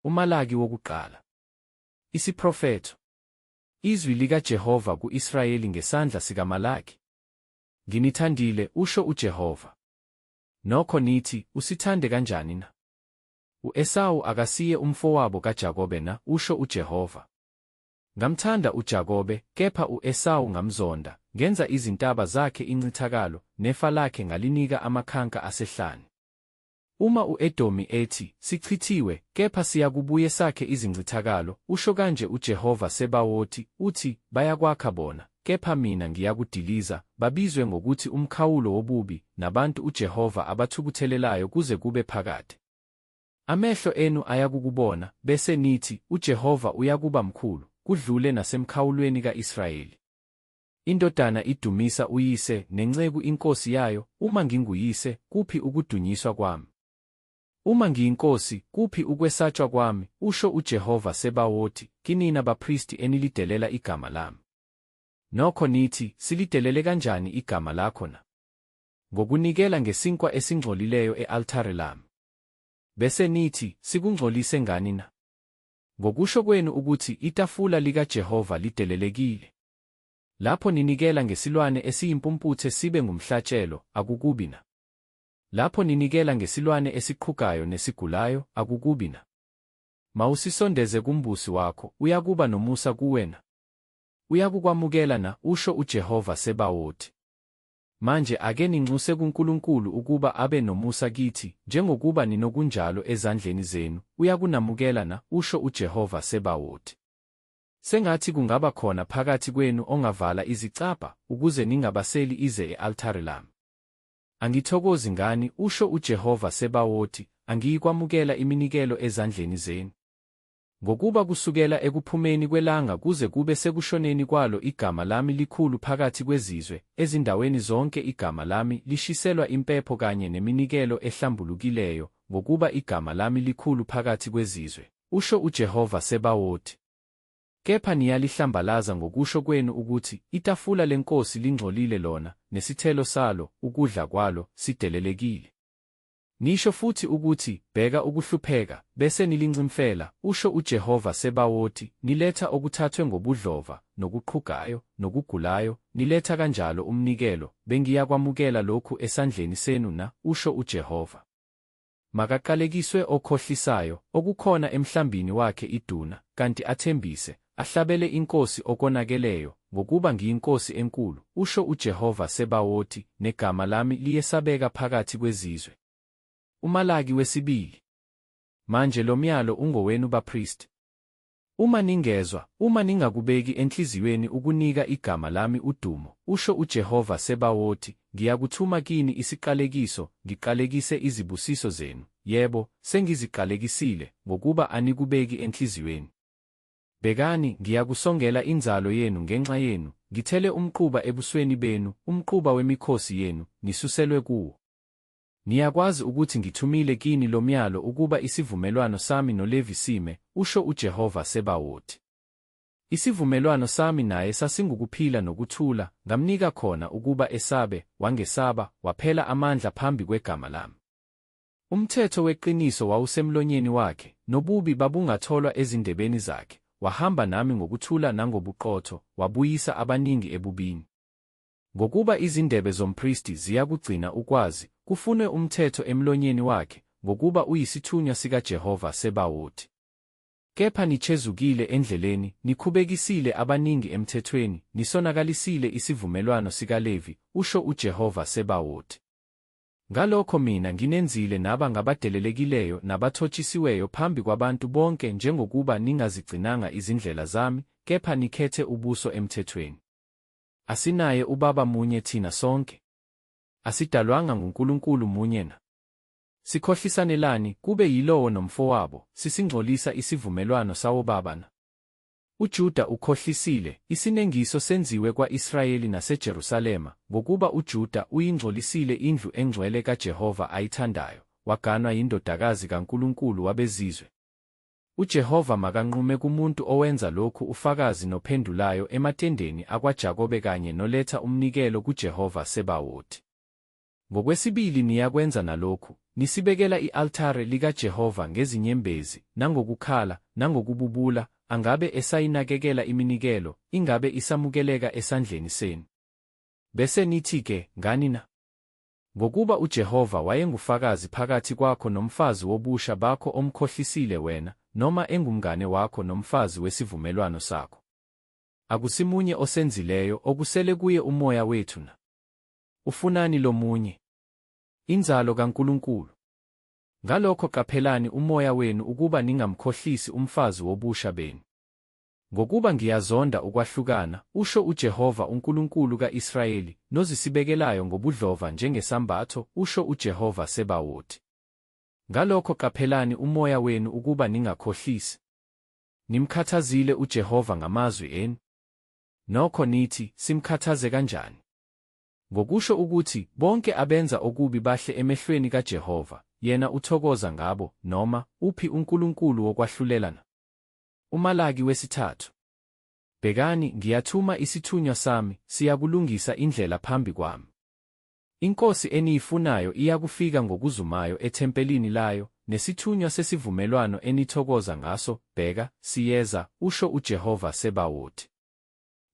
Umalaki wokuqala. Isiprofetho. Izwi likaJehova ku-Israyeli ngesandla sikaMalaki. Nginithandile, usho uJehova. Nokho nithi, usithande kanjani na? U-Esawu akasiye umfowabo kaJakobe na, usho uJehova. Ngamthanda uJakobe, kepha u-Esawu ngamzonda, ngenza izintaba zakhe incithakalo, nefa lakhe ngalinika amakhanka asehlane. Uma u-Edomi ethi, sichithiwe, kepha siyakubuye sakhe izincithakalo, usho kanje uJehova Sebawothi, uthi, bayakwakha bona, kepha mina ngiyakudiliza, babizwe ngokuthi umkhawulo wobubi, nabantu uJehova abathukuthelelayo kuze kube phakade. Amehlo enu ayakukubona, bese nithi, uJehova uyakuba mkhulu, kudlule nasemkhawulweni ka-Israyeli. Indodana idumisa uyise, nenceku inkosi yayo. Uma nginguyise, kuphi ukudunyiswa kwami? Uma ngiyinkosi, kuphi ukwesatshwa kwami, usho uJehova Sebawothi, kinina bapristi enilidelela igama lami? Nokho nithi, silidelele kanjani igama lakho na? Ngokunikela ngesinkwa esingcolileyo e-althare lami. Bese nithi, sikungcolise ngani na? Ngokusho kwenu ukuthi itafula likaJehova lidelelekile. Lapho ninikela ngesilwane esiyimpumputhe sibe ngumhlatshelo, akukubi na? Lapho ninikela ngesilwane esiqhugayo nesigulayo, akukubi na? Mawusisondeze kumbusi wakho, uyakuba nomusa kuwena. Uyakukwamukela na, usho uJehova Sebawothi. Manje ake ninxuse kuNkulunkulu ukuba abe nomusa kithi, njengokuba ninokunjalo ezandleni zenu, uyakunamukela na, usho uJehova Sebawothi. Sengathi kungaba khona phakathi kwenu ongavala izicabha, ukuze ningabaseli ize e-althare lami. Angithokozi ngani, usho uJehova Sebawothi, angiyikwamukela iminikelo ezandleni zenu. Ngokuba kusukela ekuphumeni kwelanga kuze kube sekushoneni kwalo igama lami likhulu phakathi kwezizwe, ezindaweni zonke igama lami lishiselwa impepho kanye neminikelo ehlambulukileyo, ngokuba igama lami likhulu phakathi kwezizwe, usho uJehova Sebawothi. Kepha niyalihlambalaza ngokusho kwenu ukuthi, itafula lenkosi lingcolile lona, nesithelo salo, ukudla kwalo, sidelelekile. Nisho futhi ukuthi, bheka ukuhlupheka, bese nilincimfela, usho uJehova Sebawothi, niletha okuthathwe ngobudlova, nokuqhugayo, nokugulayo, niletha kanjalo umnikelo, bengiyakwamukela lokhu esandleni senu na, usho uJehova. Makaqalekiswe okhohlisayo, okukhona emhlambini wakhe iduna, kanti athembise, ahlabele inkosi okonakeleyo, ngokuba ngiyinkosi enkulu, usho uJehova Sebawothi, negama lami liyesabeka phakathi kwezizwe. Umalaki wesibili. Manje lo myalo ungowenu bapristi. Uma ningezwa, uma ningakubeki enhliziyweni ukunika igama lami udumo, usho uJehova Sebawothi, ngiyakuthuma kini isiqalekiso, ngiqalekise izibusiso zenu, yebo, sengiziqalekisile, ngokuba anikubeki enhliziyweni. Bekani, ngiyakusongela inzalo yenu ngenxa yenu, ngithele umquba ebusweni benu, umquba wemikhosi yenu, nisuselwe kuwo. Niyakwazi ukuthi ngithumile kini lo myalo ukuba isivumelwano sami noLevi sime, usho uJehova Sebawothi. Isivumelwano sami naye sasingukuphila nokuthula, ngamnika khona ukuba esabe, wangesaba, waphela amandla phambi kwegama lami. Umthetho weqiniso wawusemlonyeni wakhe, nobubi babungatholwa ezindebeni zakhe, wahamba nami ngokuthula nangobuqotho, wabuyisa abaningi ebubini. Ngokuba izindebe zompristi ziyakugcina ukwazi, kufunwe umthetho emlonyeni wakhe, ngokuba uyisithunywa sikaJehova Sebawothi. Kepha nichezukile endleleni, nikhubekisile abaningi emthethweni, nisonakalisile isivumelwano sikaLevi, usho uJehova Sebawothi. Ngalokho mina nginenzile naba ngabadelelekileyo nabathotshisiweyo phambi kwabantu bonke njengokuba ningazigcinanga izindlela zami, kepha nikhethe ubuso emthethweni. Asinaye ubaba munye thina sonke? Asidalwanga nguNkulunkulu munye na? Sikhohlisanelani kube yilowo nomfowabo, sisingcolisa isivumelwano sawo baba na? UJuda ukhohlisile, isinengiso senziwe kwa-Israyeli naseJerusalema, ngokuba uJuda uyingcolisile indlu engcwele kaJehova ayithandayo, waganwa yindodakazi kaNkulunkulu wabezizwe. UJehova makanqume kumuntu owenza lokhu ufakazi nophendulayo ematendeni akwaJakobe kanye noletha umnikelo kuJehova Sebawothi. Ngokwesibili niyakwenza nalokhu, nisibekela i-altare likaJehova ngezinyembezi, nangokukhala, nangokububula, angabe esayinakekela iminikelo, ingabe isamukeleka esandleni senu. Bese nithi-ke, ngani na? Ngokuba uJehova wayengufakazi phakathi kwakho nomfazi wobusha bakho omkhohlisile wena, noma engumngane wakho nomfazi wesivumelwano sakho. Akusimunye osenzileyo, okusele kuye umoya wethu na? Ufunani lo munye? Inzalo kaNkulunkulu. Ngalokho qaphelani umoya wenu ukuba ningamkhohlisi umfazi wobusha benu. Ngokuba ngiyazonda ukwahlukana, usho uJehova uNkulunkulu ka-Israyeli, nozisibekelayo ngobudlova njengesambatho, usho uJehova Sebawothi. Ngalokho qaphelani umoya wenu ukuba ningakhohlisi. Nimkhathazile uJehova ngamazwi enu? Nokho nithi, simkhathaze kanjani? Ngokusho ukuthi, bonke abenza okubi bahle emehlweni kaJehova, yena uthokoza ngabo, noma, uphi uNkulunkulu wokwahlulelana? Umalaki wesithathu. Bhekani, ngiyathuma isithunywa sami, siyakulungisa indlela phambi kwami. Inkosi eniyifunayo iyakufika ngokuzumayo ethempelini layo, nesithunywa sesivumelwano enithokoza ngaso, bheka, siyeza, usho uJehova Sebawothi.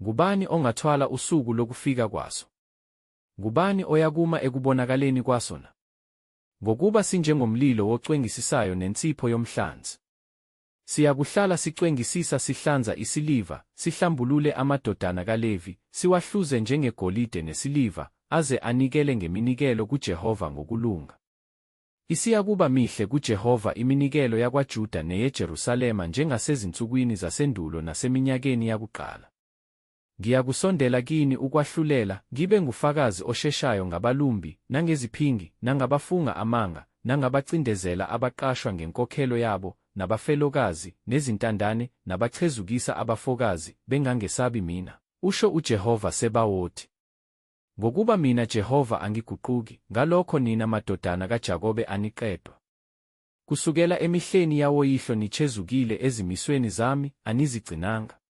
Ngubani ongathwala usuku lokufika kwaso? Ngubani oyakuma ekubonakaleni kwaso na? Ngokuba sinjengomlilo wocwengisisayo nensipho yomhlanzi. Siyakuhlala sicwengisisa sihlanza isiliva, sihlambulule amadodana kaLevi, siwahluze njengegolide nesiliva, aze anikele ngeminikelo kuJehova ngokulunga. Isiyakuba mihle kuJehova iminikelo yakwaJuda neyeJerusalema njengasezinsukwini zasendulo naseminyakeni yakuqala. Ngiyakusondela kini ukwahlulela, ngibe ngufakazi osheshayo ngabalumbi, nangeziphingi, nangabafunga amanga, nangabacindezela abaqashwa ngenkokhelo yabo, nabafelokazi, nezintandane, nabachezukisa abafokazi, bengangesabi mina, usho uJehova Sebawothi. Ngokuba mina Jehova angiguquki, ngalokho nina madodana kaJakobe aniqedwa. Kusukela emihleni yawoyihlo nichezukile ezimisweni zami, anizigcinanga.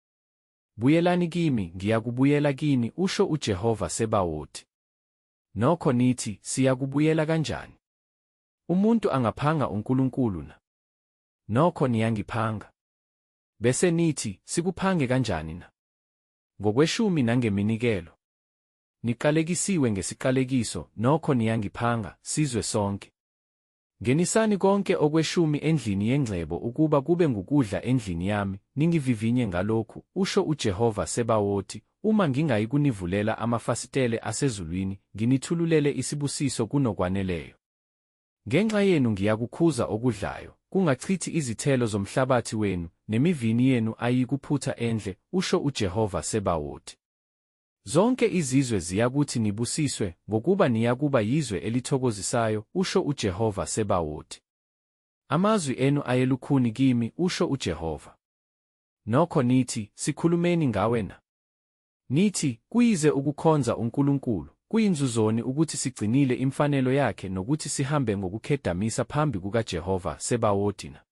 Buyelani kimi, ngiyakubuyela kini, usho uJehova Sebawothi. Nokho nithi, siyakubuyela kanjani? Umuntu angaphanga uNkulunkulu na? Nokho niyangiphanga. Bese nithi, sikuphange kanjani na? Ngokweshumi nangeminikelo. Niqalekisiwe ngesiqalekiso, nokho niyangiphanga, sizwe sonke. Ngenisani konke okweshumi endlini yengcebo ukuba kube ngukudla endlini yami, ningivivinye ngalokhu, usho uJehova Sebawothi, uma ngingayikunivulela amafasitele asezulwini, nginithululele isibusiso kunokwaneleyo. Ngenxa yenu ngiyakukhuza okudlayo, kungachithi izithelo zomhlabathi wenu, nemivini yenu ayikuphutha endle, usho uJehova Sebawothi. Zonke izizwe ziyakuthi nibusiswe, ngokuba niyakuba yizwe elithokozisayo, usho uJehova Sebawothi. Amazwi enu ayelukhuni kimi, usho uJehova. Nokho nithi, sikhulumeni ngawe na? Nithi, kuyize ukukhonza uNkulunkulu, kuyinzuzoni ukuthi sigcinile imfanelo yakhe nokuthi sihambe ngokukhedamisa phambi kukaJehova Sebawothi na?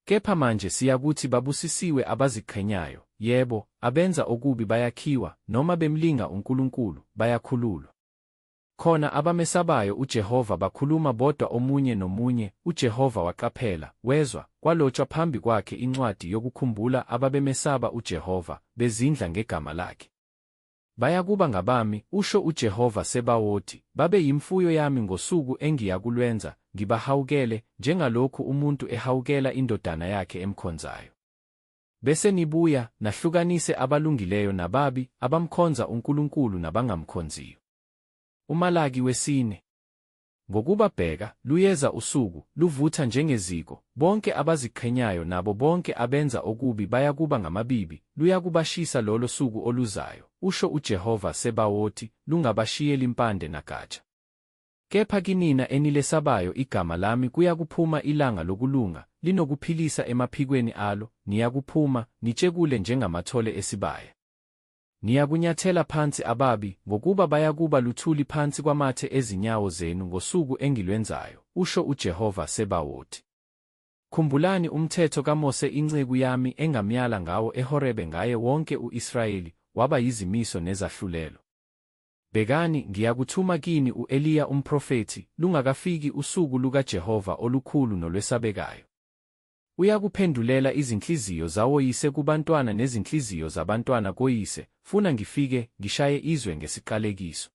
Kepha manje siyakuthi babusisiwe abaziqhenyayo, yebo, abenza okubi bayakhiwa, noma bemlinga uNkulunkulu, bayakhululwa. Khona abamesabayo uJehova bakhuluma bodwa omunye nomunye, uJehova waqaphela, wezwa, kwalotshwa phambi kwakhe incwadi yokukhumbula ababemesaba uJehova, bezindla ngegama lakhe. Bayakuba ngabami, usho uJehova Sebawothi, babe yimfuyo yami ngosuku engiyakulwenza, ngibahawukele, njengalokhu umuntu ehawukela indodana yakhe emkhonzayo. Bese nibuya, nahlukanise abalungileyo nababi, abamkhonza uNkulunkulu nabangamkhonziyo. Umalaki wesine. Ngokuba bheka, luyeza usuku, luvutha njengeziko, bonke abaziqhenyayo nabo bonke abenza okubi bayakuba ngamabibi, luyakubashisa lolo suku oluzayo, usho uJehova Sebawothi, lungabashiyeli impande nagatsha. Kepha kinina enilesabayo igama lami kuyakuphuma ilanga lokulunga, linokuphilisa emaphikweni alo, niyakuphuma, nitshekule njengamathole esibaya. Niyakunyathela phansi ababi, ngokuba bayakuba luthuli phansi kwamathe ezinyawo zenu ngosuku engilwenzayo, usho uJehova Sebawothi. Khumbulani umthetho kaMose inceku yami engamyala ngawo eHorebe ngaye wonke u-Israyeli, waba yizimiso nezahlulelo. Bhekani, ngiyakuthuma kini u-Eliya umprofethi, lungakafiki usuku lukaJehova olukhulu nolwesabekayo. Uyakuphendulela izinhliziyo zawoyise kubantwana nezinhliziyo zabantwana koyise, funa ngifike ngishaye izwe ngesiqalekiso.